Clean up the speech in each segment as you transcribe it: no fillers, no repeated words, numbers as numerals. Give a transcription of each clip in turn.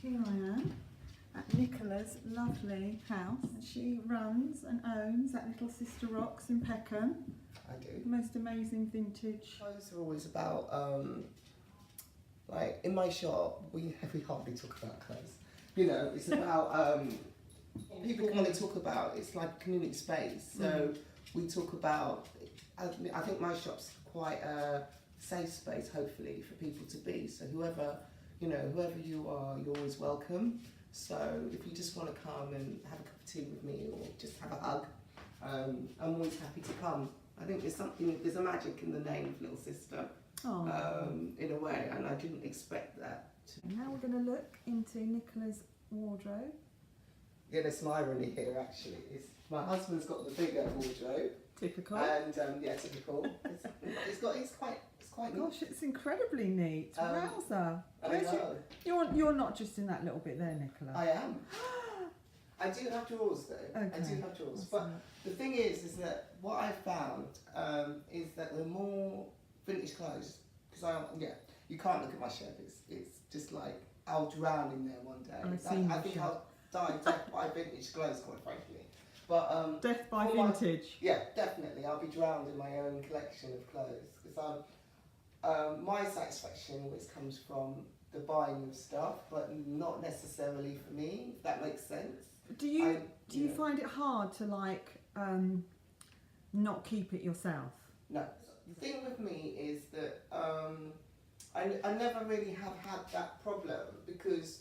Here I am at Nicola's lovely house. She runs and owns that Little Sister Rocks in Peckham. I do. The most amazing vintage. Clothes are always about, like in my shop, we hardly talk about clothes. You know, it's about, people want to talk about, it's like a community space. So we talk about, I think my shop's quite a safe space, hopefully, for people to be. So whoever you are, you're always welcome. So if you just want to come and have a cup of tea with me or just have a hug, I'm always happy to come. I think there's a magic in the name of Little Sister, in a way, and I didn't expect that. Now we're going to look into Nicola's wardrobe. Yeah, there's some irony here actually. My husband's got the bigger wardrobe. Typical. And yeah, typical. It's quite neat. Gosh, it's incredibly neat. Wowza. I know. You're not just in that little bit there, Nicola. I am. I do have drawers though. Okay. I do have drawers. But the thing is that what I found is that the more vintage clothes, because you can't look at my shelf. It's just like I'll drown in there one day. I think I'll die death by vintage clothes, quite frankly. But death by vintage. Yeah, definitely. I'll be drowned in my own collection of clothes because my satisfaction always comes from the buying of stuff, but not necessarily for me. If that makes sense. Do you find it hard to not keep it yourself? No. The thing with me is that I never really have had that problem because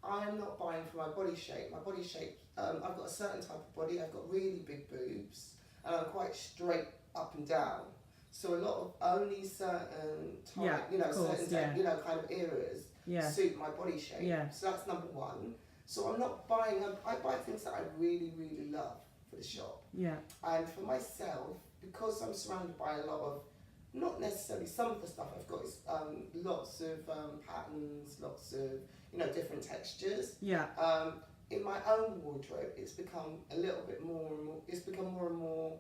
I'm not buying for my body shape. My body shape, I've got a certain type of body. I've got really big boobs, and I'm quite straight up and down. So a lot of only certain type, kind of areas suit my body shape. Yeah. So that's number one. So I'm not buying. I buy things that I really, really love for the shop. Yeah. And for myself, because I'm surrounded by a lot of, not necessarily some of the stuff I've got is lots of patterns, lots of different textures. Yeah. In my own wardrobe, it's become a little bit more and more. It's become more and more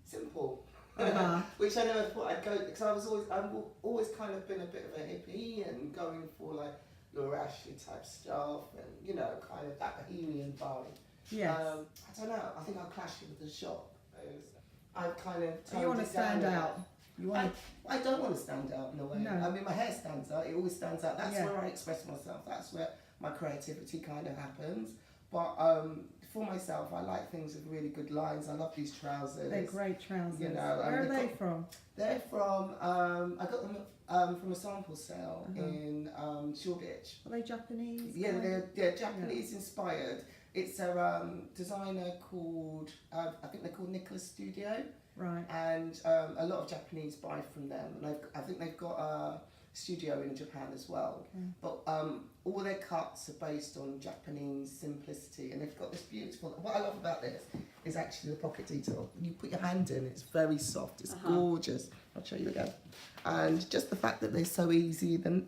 simple. Which I never thought I'd go, because I've always kind of been a bit of a hippie and going for like Laura Ashley type stuff and kind of that bohemian vibe. Yes. I don't know. I think I'll clash with the shop. I've kind of. So you want to stand out. I don't want to stand out in a way. No. I mean, my hair stands out. It always stands out. That's where I express myself. That's where my creativity kind of happens. But for myself, I like things with really good lines. I love these trousers. They're great trousers. Where are they from? They're from, I got them from a sample sale in Shoreditch. Are they Japanese? Yeah, they're Japanese inspired. It's a designer called, I think they're called Nicola Studio. Right. And a lot of Japanese buy from them. And I think they've got a studio in Japan as well. Okay. But all their cuts are based on Japanese simplicity. And they've got this beautiful, what I love about this is actually the pocket detail. You put your hand in, it's very soft, it's gorgeous. I'll show you again. And just the fact that they're so easy, then,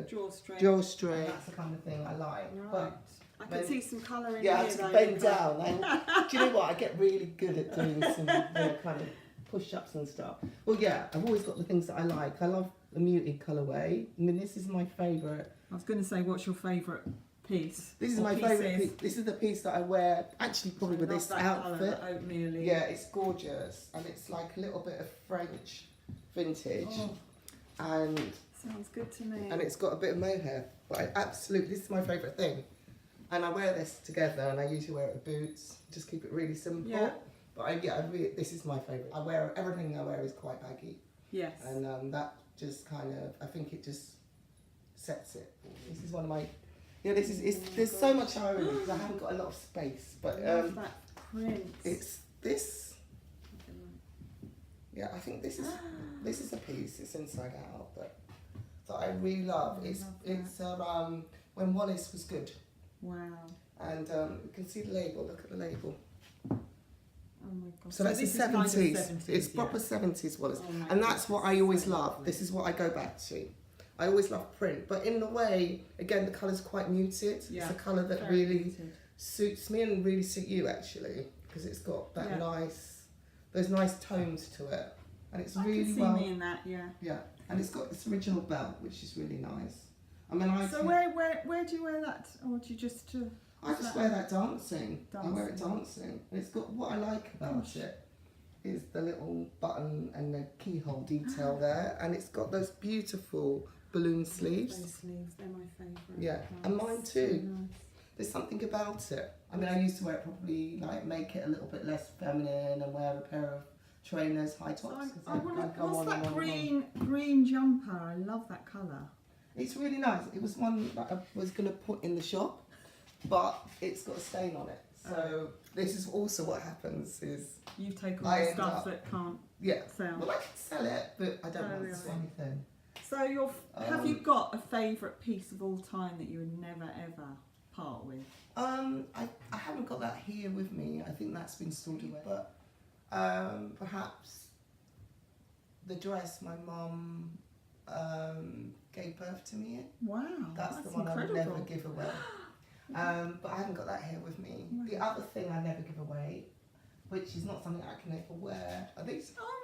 drawstring. That's the kind of thing I like. Right. But I can see some colour in here. Yeah, I have to bend down. Do you know what? I get really good at doing some kind of push-ups and stuff. Well, yeah, I've always got the things that I like. I love the muted colourway. I mean, this is my favourite. I was going to say, what's your favourite piece? This is my favourite piece. This is the piece that I wear, actually probably with this outfit. Oatmeal-y. Yeah, it's gorgeous. And it's like a little bit of French vintage. Oh, and sounds good to me. And it's got a bit of mohair. But this is my favourite thing. And I wear this together, and I usually wear it with boots. Just keep it really simple. Yeah. But this is my favourite. Everything I wear is quite baggy. Yes. And that just kind of, I think it just sets it. This is one of my, there's so much irony because I haven't got a lot of space. But I love that print. It's this. Yeah, I think this is a piece. It's inside out, but that I really love. It's when Wallace was good. Wow. And you can see the label. Look at the label. Oh my God. So that's the 70s. Kind of 70s. It's proper 70s Wallace. And that's what I always love. This is what I go back to. I always love print. But in a way, again, the colour's quite muted. Yeah. It's a colour that really suits me and really suit you, actually. Because it's got that those nice tones to it. And it's really I can see me in that, Yeah. And it's got this original belt, which is really nice. I mean, So where do you wear that, or do you just? I just wear that dancing. I wear it Dancing. dancing. And it's got what I like about it is the little button and the keyhole detail there, and it's got those beautiful balloon sleeves. Those sleeves, they're my favourite. Yeah, and mine too. There's something about it. I mean, I used to wear it probably like make it a little bit less feminine and wear a pair of trainers, high tops. What's that green jumper? I love that colour. It's really nice. It was one that I was going to put in the shop, but it's got a stain on it. So this is also what happens is you take all the stuff that can't sell. Well, I can sell it, but I don't want to sell anything. So have you got a favourite piece of all time that you would never ever part with? I haven't got that here with me. I think that's been stored away. But perhaps the dress my mum gave birth to me in. Wow, that's the one incredible. I would never give away. But I haven't got that here with me. Wow. The other thing I never give away, which is not something I can ever wear, are these. Oh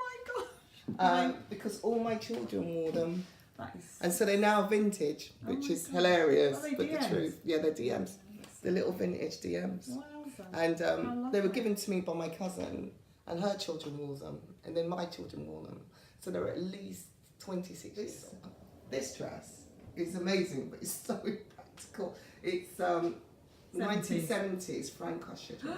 my gosh! Because all my children wore them. That is... And so they're now vintage, which is hilarious. Are they but DMs? the truth, yeah, they're DMs. The little vintage DMs. Wowza. And they were given to me by my cousin, and her children wore them, and then my children wore them. So they were at least 26 years old. This dress is amazing, but it's so impractical. It's 1970s Frank Usher dress.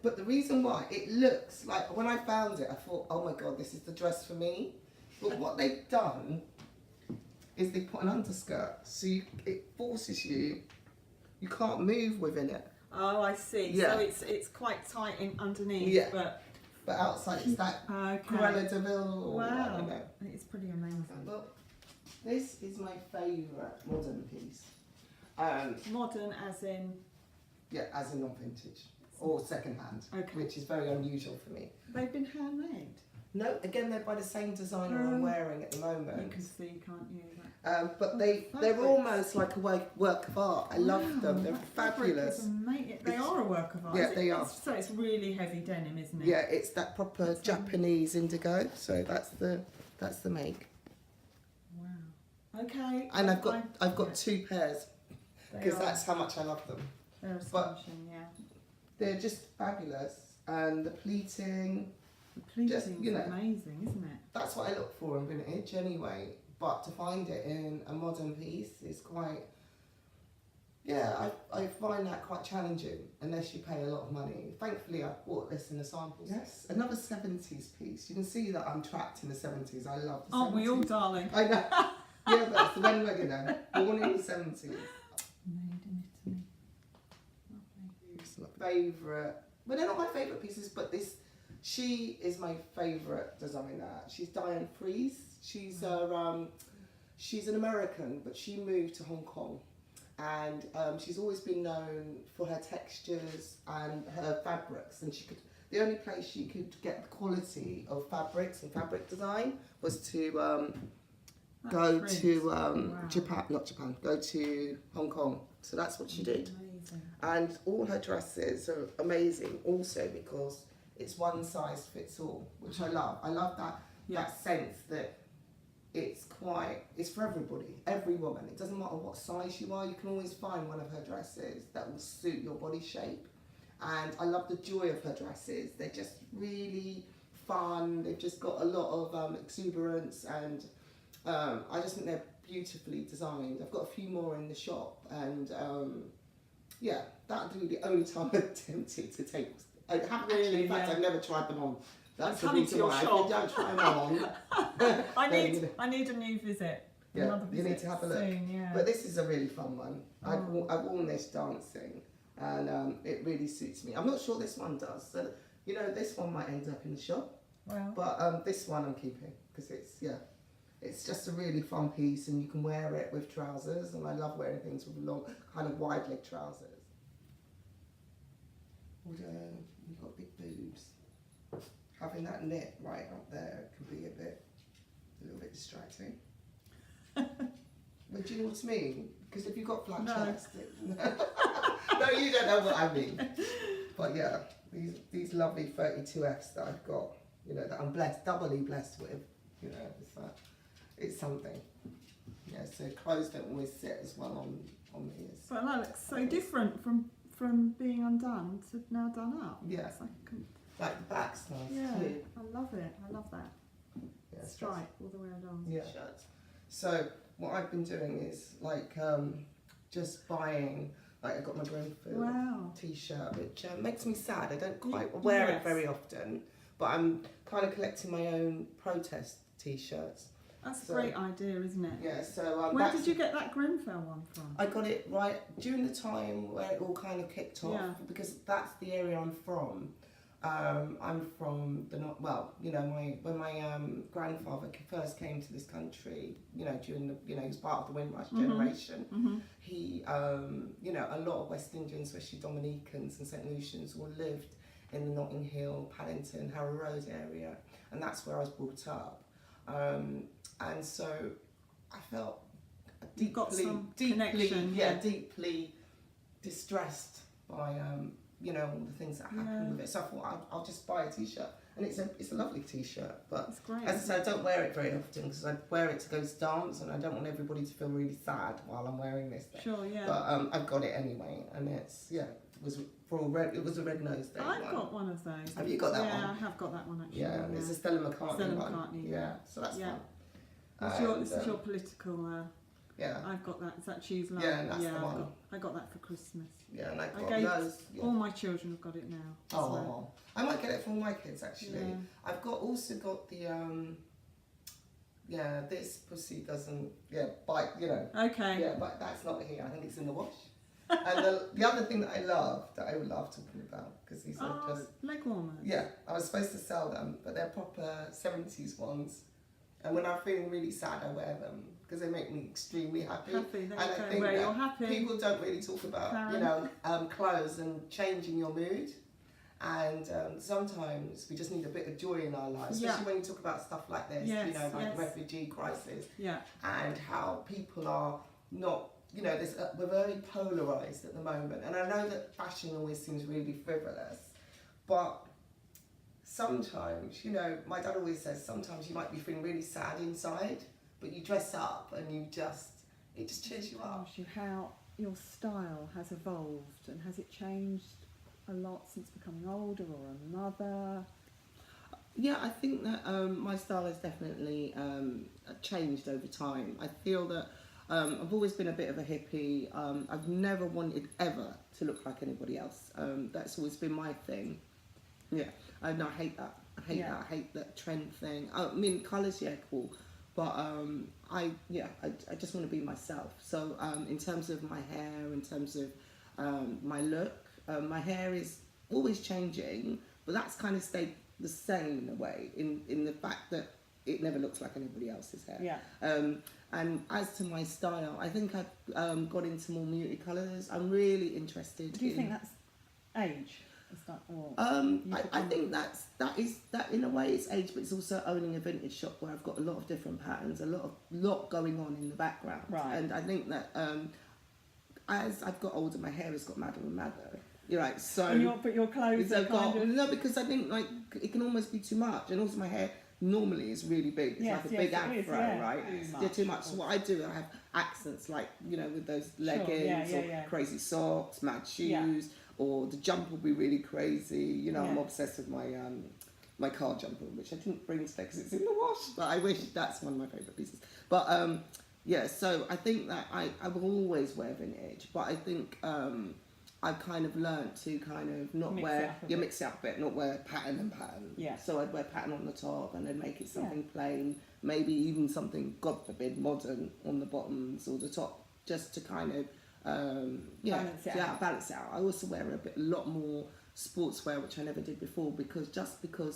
But the reason why, it looks like, when I found it, I thought, oh my God, this is the dress for me. But what they've done is they put an underskirt, so it forces you can't move within it. Oh, I see. Yeah. So it's quite tight underneath. Yeah. But outside it's that Cruella de Vil. Wow. I don't know. It's pretty amazing. Well, this is my favourite modern piece. Modern as in? Yeah, as in not vintage or second hand, which is very unusual for me. They've been handmade? No, again, they're by the same designer I'm wearing at the moment. You can see, can't you? But they're almost like a work of art. I love them. They're fabulous. They are a work of art. Yeah, they are. So it's really heavy denim, isn't it? Yeah, it's that proper Japanese indigo. So that's the make. Wow. Okay. And I've got two pairs because that's how much I love them. They're astonishing, yeah. They're just fabulous, and the pleating. The pleating's amazing, isn't it? That's what I look for in vintage anyway. But to find it in a modern piece is quite, I find that quite challenging unless you pay a lot of money. Thankfully, I bought this in a sample. Yes, another 70s piece. You can see that I'm trapped in the 70s. I love the 70s. Aren't we all, darling? I know. Yeah, but it's when we're, born in the 70s. Made in Italy. Lovely. Favourite, well, they're not my favourite pieces, but she is my favourite designer. She's Diane Fries. She's an American, but she moved to Hong Kong, and she's always been known for her textures and her fabrics. And the only place she could get the quality of fabrics and fabric design was to go to Japan, not Japan, go to Hong Kong. So that's what she did. Amazing. And all her dresses are amazing also because it's one size fits all, which I love. I love that sense that it's for everybody, every woman. It doesn't matter what size you are, you can always find one of her dresses that will suit your body shape. And I love the joy of her dresses. They're just really fun. They've just got a lot of exuberance, and I just think they're beautifully designed. I've got a few more in the shop, and that'd be the only time I'm tempted to take. I haven't actually, in fact, I've never tried them on. That's the reason why I don't try them on. I need a new visit. Yeah, you need to have a look. Soon, yeah. But this is a really fun one. I've worn this dancing, and it really suits me. I'm not sure this one does. So, this one might end up in the shop. Well, but this one I'm keeping because it's just a really fun piece, and you can wear it with trousers. And I love wearing things with long, kind of wide leg trousers. Although you've got big boobs, having that knit right up there can be a little bit distracting. But do you know what I mean? Because if you've got flat chest, no, you don't know what I mean. But yeah, these lovely 32Fs that I've got, that I'm doubly blessed with, it's something. Yeah, so clothes don't always sit as well on me as. But that looks so different from being undone to now done up. Yeah. It's Like the back's nice yeah, too. I love it. I love that. Yeah, Stripe all the way along. Yeah. So what I've been doing is like just buying. Like I got my Greenfield t-shirt, which makes me sad. I don't quite wear it very often, but I'm kind of collecting my own protest t-shirts. That's a great idea, isn't it? Yeah. So where did you get that Grenfell one from? I got it right during the time where it all kind of kicked off, because that's the area I'm from. I'm from the north. Well, you know, when my grandfather first came to this country, you know, during the, you know, he was part of the Windrush generation. He, you know, a lot of West Indians, especially Dominicans and St Lucians, all lived in the Notting Hill, Paddington, Harrow Road area, and that's where I was brought up. And so I felt deeply distressed by you know, all the things that happened with it. So I thought I'll just buy a t-shirt, and it's a lovely t-shirt. But it's great, as I said, I don't wear it very often because I wear it to go to dance, and I don't want everybody to feel really sad while I'm wearing this thing. Sure, yeah. But I've got it anyway, and it's it was a red nose day. I've got one of those. Have you got that one? Yeah, I have got that one actually. Yeah, it's a Stella McCartney one. Yeah, so that's fun. This is your political. Yeah. I've got that. Is that Choose Life? Yeah, that's the one. I got that for Christmas. Yeah, and I got those. Yeah. All my children have got it now. Oh, I might get it for all my kids actually. Yeah. I've also got the this pussy doesn't bite, you know. Okay. Yeah, but that's not here. I think it's in the wash. And the other thing that I love talking about, because these are just leg warmers. Yeah, I was supposed to sell them, but they're proper 70s ones. And when I'm feeling really sad, I wear them because they make me extremely happy. And I think that you're happy. People don't really talk about, you know, clothes and changing your mood. And sometimes we just need a bit of joy in our lives, especially when you talk about stuff like this, you know, like refugee crisis, and how people are not, you know, we're very polarised at the moment. And I know that fashion always seems really frivolous, but sometimes, you know, my dad always says sometimes you might be feeling really sad inside, but you dress up and it just cheers you up. How your style has evolved, and has it changed a lot since becoming older or a mother? Yeah, I think that my style has definitely changed over time. I feel that I've always been a bit of a hippie. I've never wanted ever to look like anybody else. That's always been my thing. Yeah, I hate that. I hate that trend thing. I mean, colours, cool. But I just want to be myself. So in terms of my hair, in terms of my look, my hair is always changing, but that's kind of stayed the same in a way, in the fact that it never looks like anybody else's hair. Yeah. And as to my style, I think I've got into more muted colours. I'm really interested. Do you think that's age? I think that in a way it's age, but it's also owning a vintage shop where I've got a lot of different patterns, a lot going on in the background. Right. And I think that as I've got older, my hair has got madder and madder. You're right. So but your clothes are no, because I think like it can almost be too much, and also my hair normally is really big. It's like a big afro, right? It's too much. So what I do, I have accents like, you know, with those leggings or crazy socks, mad shoes. Or the jumper will be really crazy. You know, I'm obsessed with my my car jumper, which I didn't bring today because it's in the wash. But I wish that's one of my favourite pieces. But so I think that I will always wear vintage. But I think I've kind of learnt to kind of not mix it up a bit, not wear pattern and pattern. Yeah. So I'd wear pattern on the top and then make it something plain, maybe even something, God forbid, modern on the bottoms or the top, just to kind of balance it out. I also wear a lot more sportswear, which I never did before, because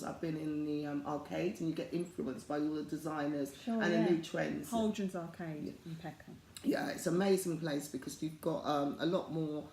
I've been in the arcades, and you get influenced by all the designers and the new trends. Holden's Arcade in Peckham. Yeah, it's an amazing place because you've got a lot more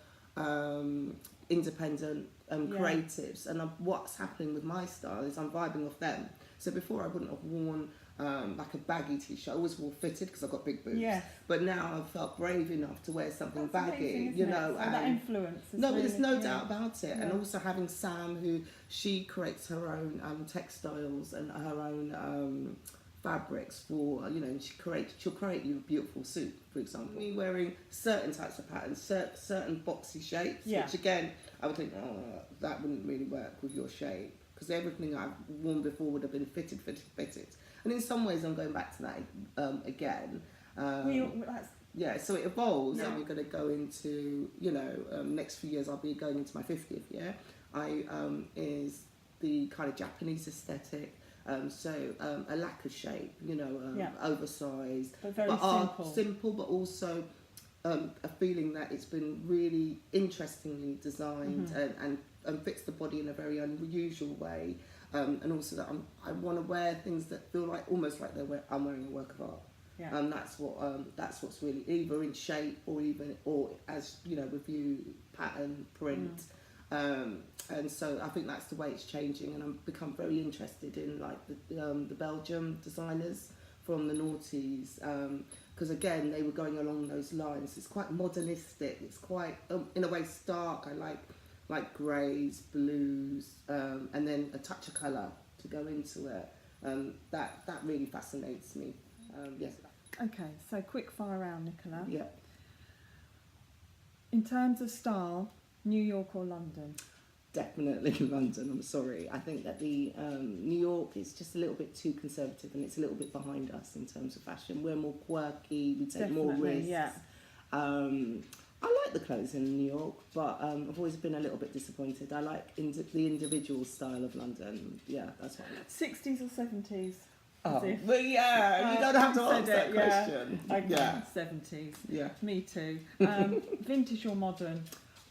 independent creatives, and what's happening with my style is I'm vibing off them. So before I wouldn't have worn like a baggy t-shirt. I always wore fitted because I've got big boobs. Yeah. But now I've felt brave enough to wear something baggy, you know. And that influence. No, there's no doubt about it. Yeah. And also having Sam, who she creates her own textiles and her own fabrics for, you know, she'll create you a beautiful suit, for example. Me wearing certain types of patterns, certain boxy shapes, which again, I would think, oh, that wouldn't really work with your shape, because everything I've worn before would have been fitted. And in some ways, I'm going back to that again. Yeah, so it evolves, and we're going to go into, you know, next few years, I'll be going into my 50th year. Is the kind of Japanese aesthetic. So a lack of shape, you know, oversized, but very simple, but also a feeling that it's been really interestingly designed and fits the body in a very unusual way, and also that I want to wear things that feel like almost like I'm wearing a work of art. That's what's really either in shape or as you know, with you pattern print. And so I think that's the way it's changing, and I've become very interested in like the Belgium designers from the noughties, because again they were going along those lines. It's quite modernistic. It's quite in a way stark. I like greys, blues, and then a touch of colour to go into it. That really fascinates me. Yes. Okay, so quick fire round, Nicola. Yeah. In terms of style, New York or London? Definitely London, I'm sorry. I think that the New York is just a little bit too conservative, and it's a little bit behind us in terms of fashion. We're more quirky, we take more risks. Yeah. I like the clothes in New York, but I've always been a little bit disappointed. I like the individual style of London. Yeah, that's what I like. 60s or 70s? Oh, well, yeah, you don't have to answer that question. Okay, yeah. 70s. Yeah. Me too. Vintage or modern?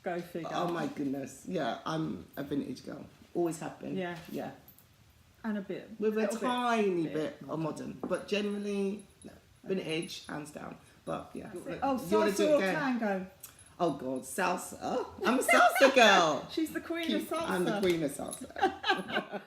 Go figure. Oh my goodness. Yeah, I'm a vintage girl. Always have been. Yeah. Yeah. And a bit. With a tiny bit of modern. But generally, no. Vintage, hands down. But yeah. Oh, salsa or tango? Oh God, salsa. I'm a salsa girl. She's the queen of salsa. I'm the queen of salsa.